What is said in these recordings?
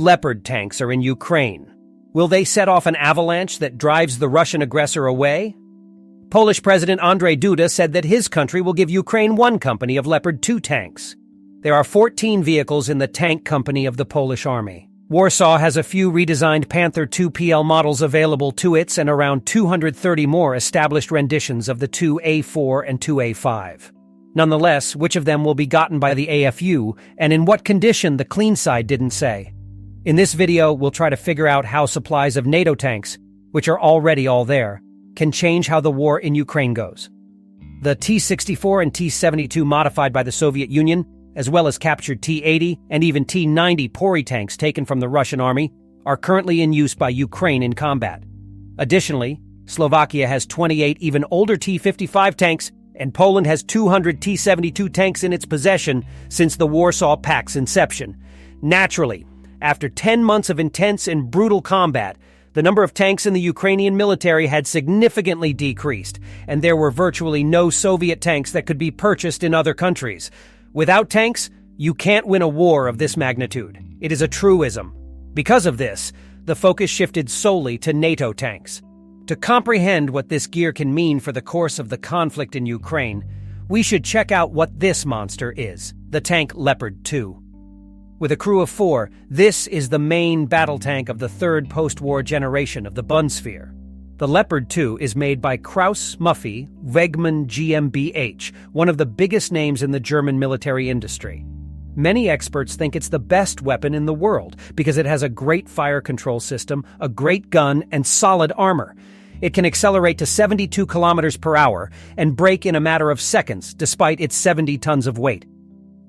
Leopard tanks are in Ukraine. Will they set off an avalanche that drives the Russian aggressor away? Polish President Andrzej Duda said that his country will give Ukraine one company of Leopard 2 tanks. There are 14 vehicles in the tank company of the Polish army. Warsaw has a few redesigned Panther 2 PL models available to its and around 230 more established renditions of the 2A4 and 2A5. Nonetheless, which of them will be gotten by the AFU and in what condition the clean side didn't say. In this video, we'll try to figure out how supplies of NATO tanks, which are already all there, can change how the war in Ukraine goes. The T-64 and T-72 modified by the Soviet Union, as well as captured T-80 and even T-90 Pori tanks taken from the Russian army, are currently in use by Ukraine in combat. Additionally, Slovakia has 28 even older T-55 tanks, and Poland has 200 T-72 tanks in its possession since the Warsaw Pact's inception. Naturally, after 10 months of intense and brutal combat, the number of tanks in the Ukrainian military had significantly decreased, and there were virtually no Soviet tanks that could be purchased in other countries. Without tanks, you can't win a war of this magnitude. It is a truism. Because of this, the focus shifted solely to NATO tanks. To comprehend what this gear can mean for the course of the conflict in Ukraine, we should check out what this monster is, the tank Leopard 2. With a crew of 4, this is the main battle tank of the third post-war generation of the Bundeswehr. The Leopard 2 is made by Krauss Maffei Wegmann GmbH, one of the biggest names in the German military industry. Many experts think it's the best weapon in the world because it has a great fire control system, a great gun, and solid armor. It can accelerate to 72 kilometers per hour and brake in a matter of seconds despite its 70 tons of weight.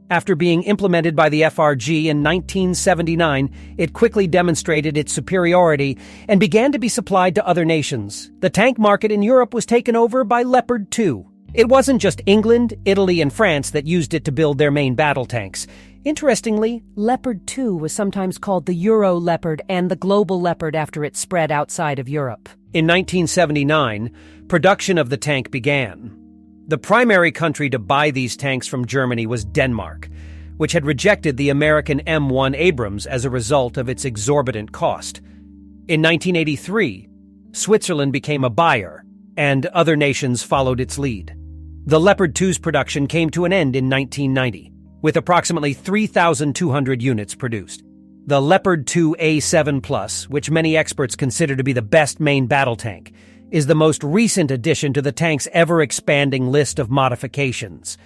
After being implemented by the FRG in 1979, it quickly demonstrated its superiority and began to be supplied to other nations. The tank market in Europe was taken over by Leopard 2. It wasn't just England, Italy, and France that used it to build their main battle tanks. Interestingly, Leopard 2 was sometimes called the Euro Leopard and the Global Leopard after it spread outside of Europe. In 1979, production of the tank began. The primary country to buy these tanks from Germany was Denmark, which had rejected the American M1 Abrams as a result of its exorbitant cost. In 1983, Switzerland became a buyer, and other nations followed its lead. The Leopard 2's production came to an end in 1990, with approximately 3,200 units produced. The Leopard 2 A7 Plus, which many experts consider to be the best main battle tank, is the most recent addition to the tank's ever-expanding list of modifications.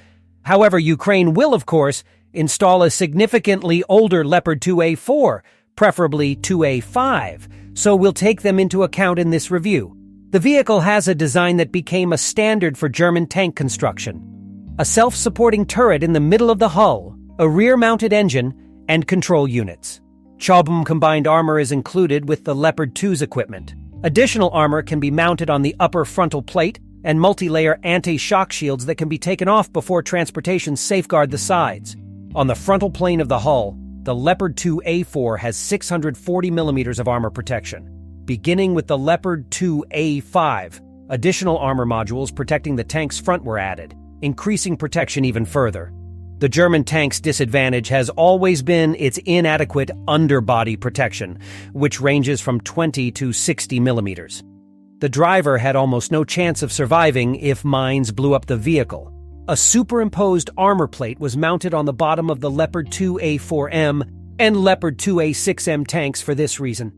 However, Ukraine will, of course, install a significantly older Leopard 2A4, preferably 2A5, so we'll take them into account in this review. The vehicle has a design that became a standard for German tank construction. A self-supporting turret in the middle of the hull, a rear-mounted engine, and control units. Chobham combined armor is included with the Leopard 2's equipment. Additional armor can be mounted on the upper frontal plate and multi-layer anti-shock shields that can be taken off before transportation safeguard the sides. On the frontal plane of the hull, the Leopard 2 A4 has 640 millimeters of armor protection. Beginning with the Leopard 2 A5, additional armor modules protecting the tank's front were added, increasing protection even further. The German tank's disadvantage has always been its inadequate underbody protection, which ranges from 20 to 60 millimeters. The driver had almost no chance of surviving if mines blew up the vehicle. A superimposed armor plate was mounted on the bottom of the Leopard 2 A4M and Leopard 2 A6M tanks for this reason.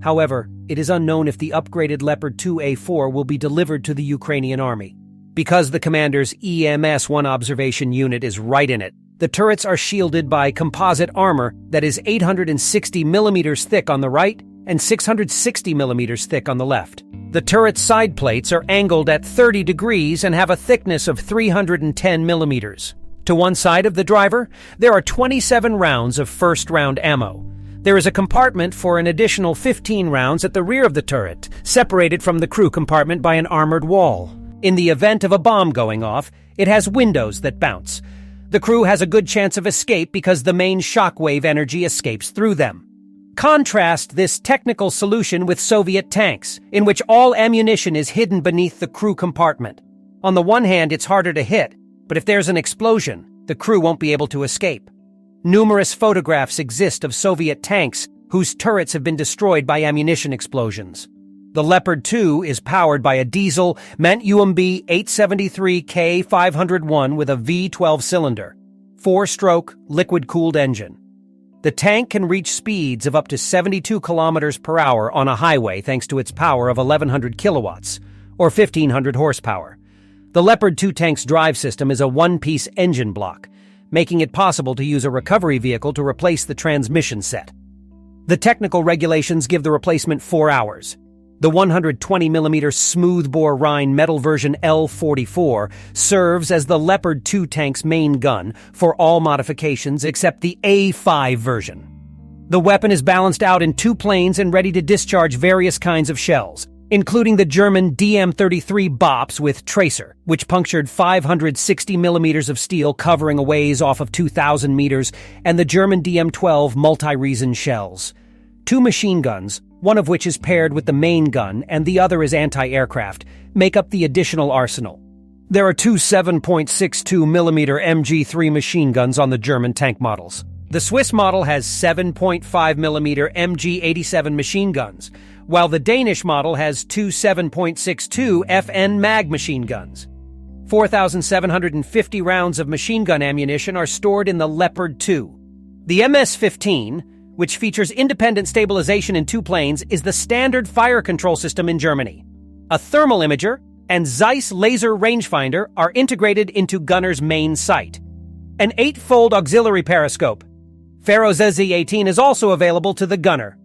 However, it is unknown if the upgraded Leopard 2 A4 will be delivered to the Ukrainian army. Because the commander's EMS-1 observation unit is right in it, the turrets are shielded by composite armor that is 860 millimeters thick on the right and 660 millimeters thick on the left. The turret's side plates are angled at 30 degrees and have a thickness of 310 millimeters. To one side of the driver, there are 27 rounds of first-round ammo. There is a compartment for an additional 15 rounds at the rear of the turret, separated from the crew compartment by an armored wall. In the event of a bomb going off, it has windows that bounce. The crew has a good chance of escape because the main shockwave energy escapes through them. Contrast this technical solution with Soviet tanks, in which all ammunition is hidden beneath the crew compartment. On the one hand, it's harder to hit, but if there's an explosion, the crew won't be able to escape. Numerous photographs exist of Soviet tanks whose turrets have been destroyed by ammunition explosions. The Leopard 2 is powered by a diesel MANT UMB 873K501 with a V12 cylinder, 4-stroke, liquid-cooled engine. The tank can reach speeds of up to 72 kilometers per hour on a highway thanks to its power of 1,100 kilowatts, or 1,500 horsepower. The Leopard 2 tank's drive system is a one-piece engine block, making it possible to use a recovery vehicle to replace the transmission set. The technical regulations give the replacement 4 hours. The 120mm smoothbore Rhine metal version L44 serves as the Leopard 2 tank's main gun for all modifications except the A5 version. The weapon is balanced out in 2 planes and ready to discharge various kinds of shells, including the German DM-33 Bops with tracer, which punctured 560mm of steel covering a ways off of 2,000 meters, and the German DM-12 multi-reason shells. 2 machine guns, one of which is paired with the main gun and the other is anti-aircraft, make up the additional arsenal. There are 2 7.62mm MG3 machine guns on the German tank models. The Swiss model has 7.5mm MG87 machine guns, while the Danish model has 2 7.62 FN MAG machine guns. 4,750 rounds of machine gun ammunition are stored in the Leopard 2. The MS-15, which features independent stabilization in 2 planes, is the standard fire control system in Germany. A thermal imager and Zeiss laser rangefinder are integrated into gunner's main sight. An 8-fold auxiliary periscope, Faro ZZ-18, is also available to the gunner.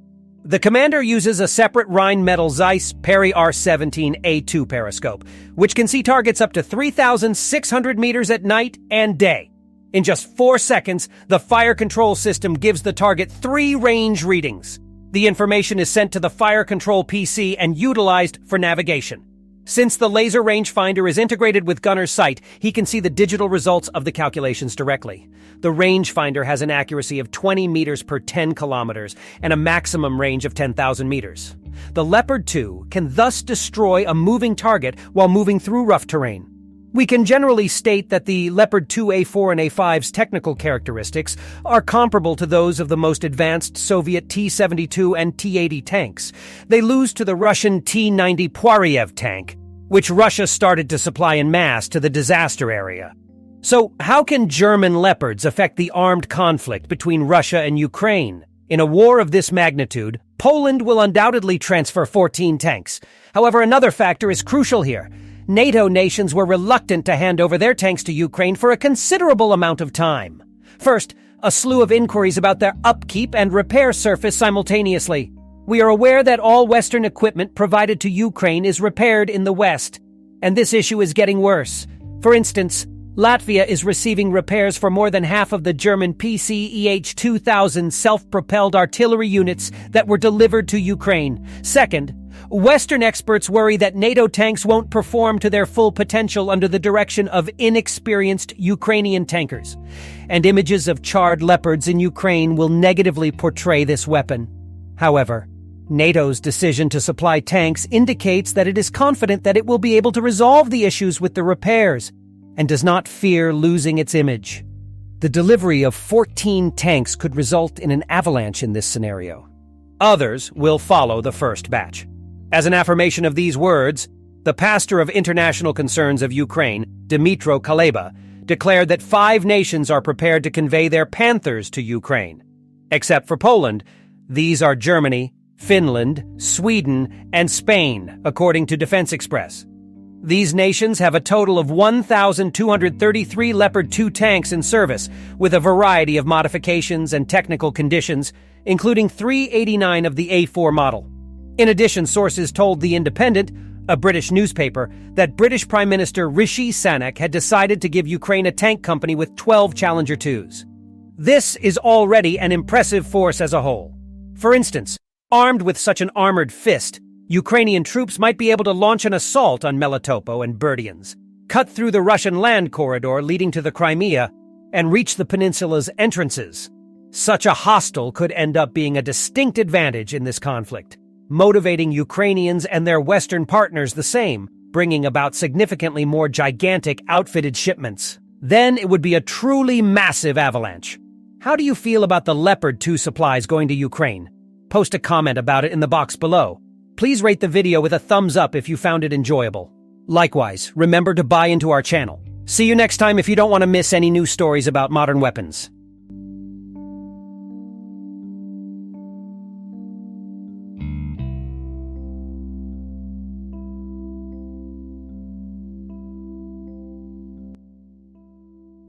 The commander uses a separate Rhine metal Zeiss Perry R17A2 periscope, which can see targets up to 3,600 meters at night and day. In just 4 seconds, the fire control system gives the target 3 range readings. The information is sent to the fire control PC and utilized for navigation. Since the laser rangefinder is integrated with gunner's sight, he can see the digital results of the calculations directly. The rangefinder has an accuracy of 20 meters per 10 kilometers and a maximum range of 10,000 meters. The Leopard 2 can thus destroy a moving target while moving through rough terrain. We can generally state that the Leopard 2 A4 and A5's technical characteristics are comparable to those of the most advanced Soviet T-72 and T-80 tanks. They lose to the Russian T-90 Poiriev tank, which Russia started to supply en masse to the disaster area. So how can German Leopards affect the armed conflict between Russia and Ukraine? In a war of this magnitude, Poland will undoubtedly transfer 14 tanks. However, another factor is crucial here. NATO nations were reluctant to hand over their tanks to Ukraine for a considerable amount of time. First, a slew of inquiries about their upkeep and repair surface simultaneously. We are aware that all Western equipment provided to Ukraine is repaired in the West, and this issue is getting worse. For instance, Latvia is receiving repairs for more than half of the German PCEH 2000 self-propelled artillery units that were delivered to Ukraine. Second, Western experts worry that NATO tanks won't perform to their full potential under the direction of inexperienced Ukrainian tankers, and images of charred Leopards in Ukraine will negatively portray this weapon. However, NATO's decision to supply tanks indicates that it is confident that it will be able to resolve the issues with the repairs, and does not fear losing its image. The delivery of 14 tanks could result in an avalanche in this scenario. Others will follow the first batch. As an affirmation of these words, the pastor of international concerns of Ukraine, Dmytro Kuleba, declared that 5 nations are prepared to convey their Panthers to Ukraine. Except for Poland, these are Germany, Finland, Sweden, and Spain, according to Defense Express. These nations have a total of 1,233 Leopard 2 tanks in service, with a variety of modifications and technical conditions, including 389 of the A4 model. In addition, sources told The Independent, a British newspaper, that British Prime Minister Rishi Sunak had decided to give Ukraine a tank company with 12 Challenger 2s. This is already an impressive force as a whole. For instance, armed with such an armored fist, Ukrainian troops might be able to launch an assault on Melitopol and Berdyansk, cut through the Russian land corridor leading to the Crimea, and reach the peninsula's entrances. Such a hostile could end up being a distinct advantage in this conflict, motivating Ukrainians and their Western partners the same, bringing about significantly more gigantic outfitted shipments. Then it would be a truly massive avalanche. How do you feel about the Leopard 2 supplies going to Ukraine? post a comment about it in the box below. Please rate the video with a thumbs up if you found it enjoyable. Likewise, remember to buy into our channel. See you next time if you don't want to miss any new stories about modern weapons.